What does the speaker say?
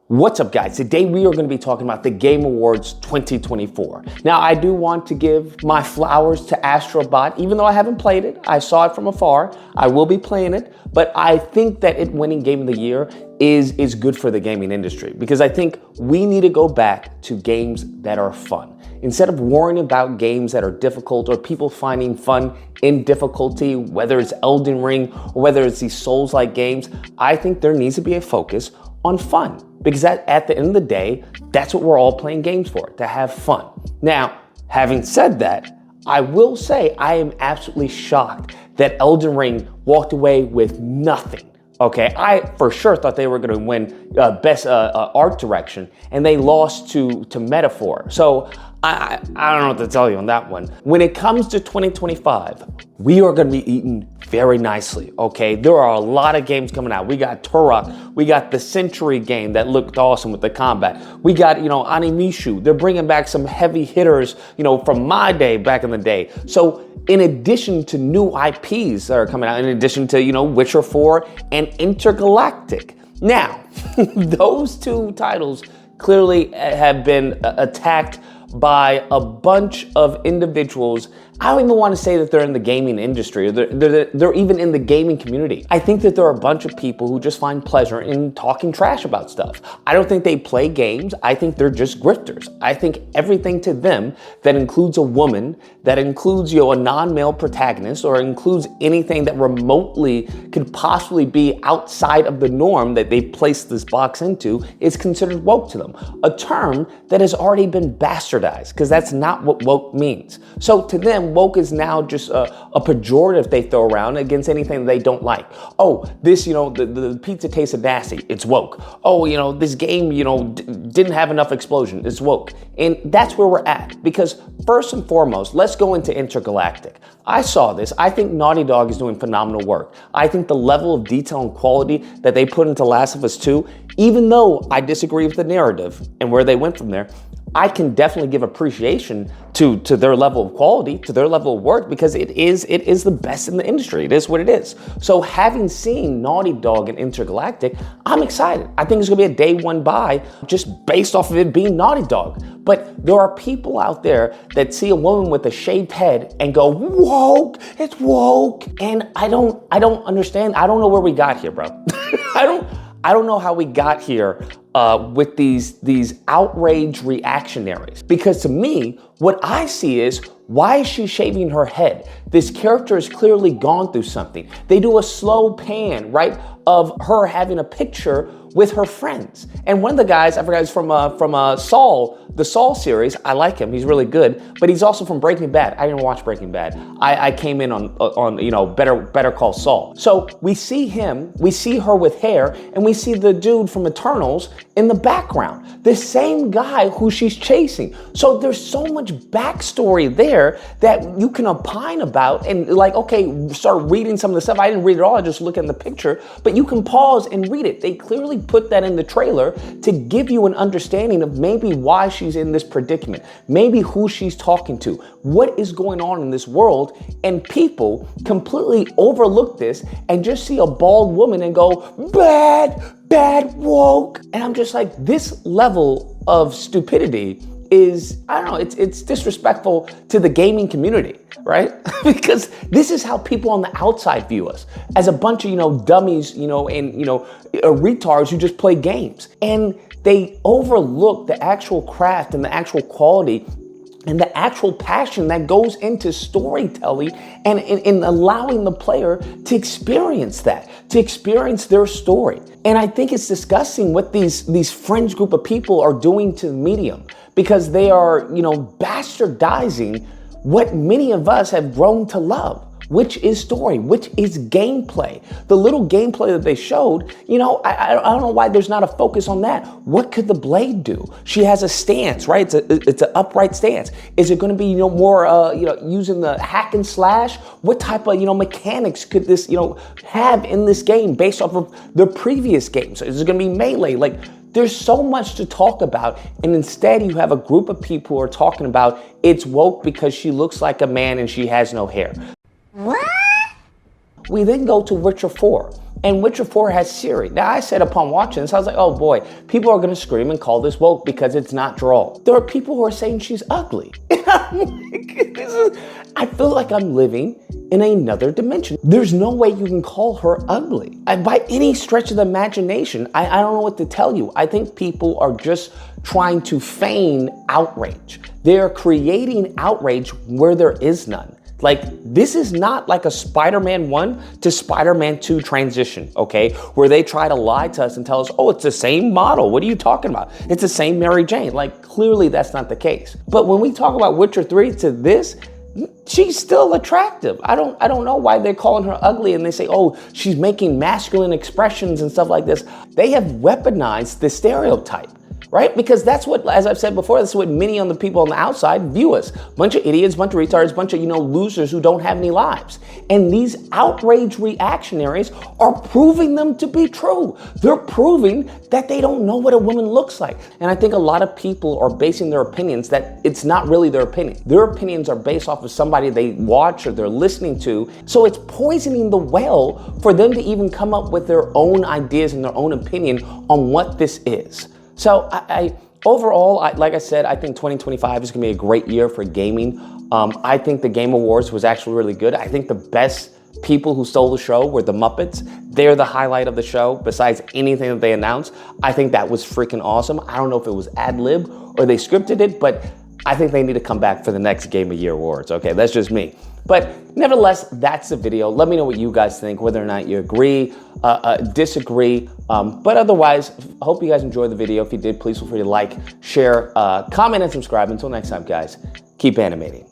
What's up, guys? Today we are going to be talking about the Game Awards 2024. Now, I do want to give my flowers to Astrobot. Even though I haven't played it, I saw it from afar. I will be playing it, but I think that it winning Game of the Year is good for the gaming industry, because I think we need to go back to games that are fun. Instead of worrying about games that are difficult or people finding fun in difficulty, whether it's Elden Ring or whether it's these Souls-like games, I think there needs to be a focus on fun. Because at the end of the day, that's what we're all playing games for, to have fun. Now, having said that, I will say I am absolutely shocked that Elden Ring walked away with nothing. Okay, I for sure thought they were going to win best art direction, and they lost to Metaphor. So I don't know what to tell you on that one. When it comes to 2025, we are going to be eating very nicely, okay? There are a lot of games coming out. We got Turok, we got the Century game that looked awesome with the combat. We got, Animishu. They're bringing back some heavy hitters, from my day, back in the day. So in addition to new IPs that are coming out, in addition to, Witcher 4 and Intergalactic. Now, those two titles clearly have been attacked by a bunch of individuals. I don't even want to say that they're in the gaming industry, or they're even in the gaming community. I think that there are a bunch of people who just find pleasure in talking trash about stuff. I don't think they play games. I think they're just grifters. I think everything to them that includes a woman, that includes a non-male protagonist, or includes anything that remotely could possibly be outside of the norm that they placed this box into, is considered woke to them. A term that has already been bastardized, because that's not what woke means. So to them, woke is now just a pejorative they throw around against anything they don't like. Oh, this, the pizza tasted nasty, it's woke. Oh, this game, didn't have enough explosion, it's woke. And that's where we're at, because first and foremost, let's go into Intergalactic. I saw this. I think Naughty Dog is doing phenomenal work. I think the level of detail and quality that they put into Last of Us 2, even though I disagree with the narrative and where they went from there, I can definitely give appreciation to their level of quality, to their level of work, because it is the best in the industry. It is what it is. So having seen Naughty Dog and Intergalactic, I'm excited. I think it's gonna be a day one buy just based off of it being Naughty Dog. But there are people out there that see a woman with a shaved head and go, woke, it's woke. And I don't understand. I don't know where we got here, bro. I don't know how we got here with these outraged reactionaries. Because to me, what I see is, why is she shaving her head? This character has clearly gone through something. They do a slow pan, right, of her having a picture with her friends. And one of the guys, I forgot, is from Saul, the Saul series. I like him, he's really good, but he's also from Breaking Bad. I didn't watch Breaking Bad. I came in on Better Call Saul. So we see him, we see her with hair, and we see the dude from Eternals in the background. The same guy who she's chasing. So there's so much backstory there that you can opine about and start reading some of the stuff. I didn't read it all, I just look at the picture, but you can pause and read it. They clearly put that in the trailer to give you an understanding of maybe why she's in this predicament, maybe who she's talking to, what is going on in this world, and people completely overlook this and just see a bald woman and go, bad, woke. And I'm just like, this level of stupidity is, I don't know, it's disrespectful to the gaming community, right? Because this is how people on the outside view us, as a bunch of, dummies, and, retards who just play games. And they overlook the actual craft and the actual quality and the actual passion that goes into storytelling and in allowing the player to experience that, to experience their story. And I think it's disgusting what these fringe group of people are doing to the medium, because they are, bastardizing what many of us have grown to love, which is story, which is gameplay. The little gameplay that they showed, I don't know why there's not a focus on that. What could the blade do? She has a stance, right? It's an upright stance. Is it going to be, more, using the hack and slash? What type of, mechanics could this, have in this game based off of the previous games? Is it going to be melee? There's so much to talk about, and instead you have a group of people who are talking about it's woke because she looks like a man and she has no hair. What? We then go to Witcher 4. And Witcher 4 has Ciri. Now, I said upon watching this, I was like, oh boy, people are going to scream and call this woke because it's not Droll. There are people who are saying she's ugly. I feel like I'm living in another dimension. There's no way you can call her ugly. By any stretch of the imagination, I don't know what to tell you. I think people are just trying to feign outrage. They're creating outrage where there is none. Like, this is not like a Spider-Man 1 to Spider-Man 2 transition, okay? Where they try to lie to us and tell us, oh, it's the same model. What are you talking about? It's the same Mary Jane. Like, clearly that's not the case. But when we talk about Witcher 3 to this, she's still attractive. I don't know why they're calling her ugly and they say, oh, she's making masculine expressions and stuff like this. They have weaponized the stereotype. Right? Because that's what, as I've said before, that's what many of the people on the outside view us. Bunch of idiots, bunch of retards, bunch of, losers who don't have any lives. And these outrage reactionaries are proving them to be true. They're proving that they don't know what a woman looks like. And I think a lot of people are basing their opinions that it's not really their opinion. Their opinions are based off of somebody they watch or they're listening to. So it's poisoning the well for them to even come up with their own ideas and their own opinion on what this is. So overall, like I said, I think 2025 is gonna be a great year for gaming. I think the Game Awards was actually really good. I think the best people who stole the show were the Muppets. They're the highlight of the show besides anything that they announced. I think that was freaking awesome. I don't know if it was ad-lib or they scripted it, but I think they need to come back for the next Game of Year Awards. Okay, that's just me. But nevertheless, that's the video. Let me know what you guys think, whether or not you agree, disagree. But otherwise, hope you guys enjoyed the video. If you did, please feel free to like, share, comment, and subscribe. Until next time, guys, keep animating.